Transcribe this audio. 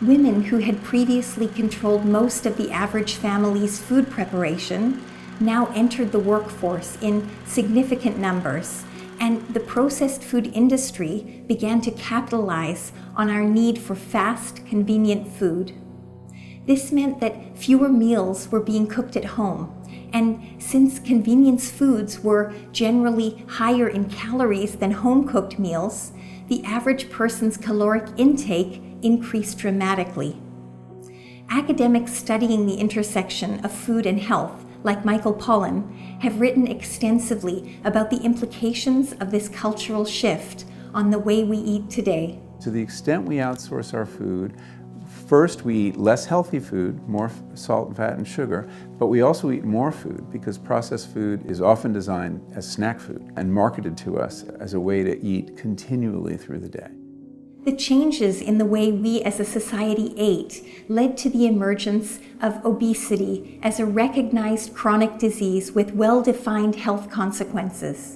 Women who had previously controlled most of the average family's food preparation now entered the workforce in significant numbers, and the processed food industry began to capitalize on our need for fast, convenient food. This meant that fewer meals were being cooked at home, and since convenience foods were generally higher in calories than home-cooked meals, the average person's caloric intake increased dramatically. Academics studying the intersection of food and health, like Michael Pollan, have written extensively about the implications of this cultural shift on the way we eat today. To the extent we outsource our food, first, we eat less healthy food, more salt, fat, and sugar, but we also eat more food because processed food is often designed as snack food and marketed to us as a way to eat continually through the day. The changes in the way we as a society ate led to the emergence of obesity as a recognized chronic disease with well-defined health consequences.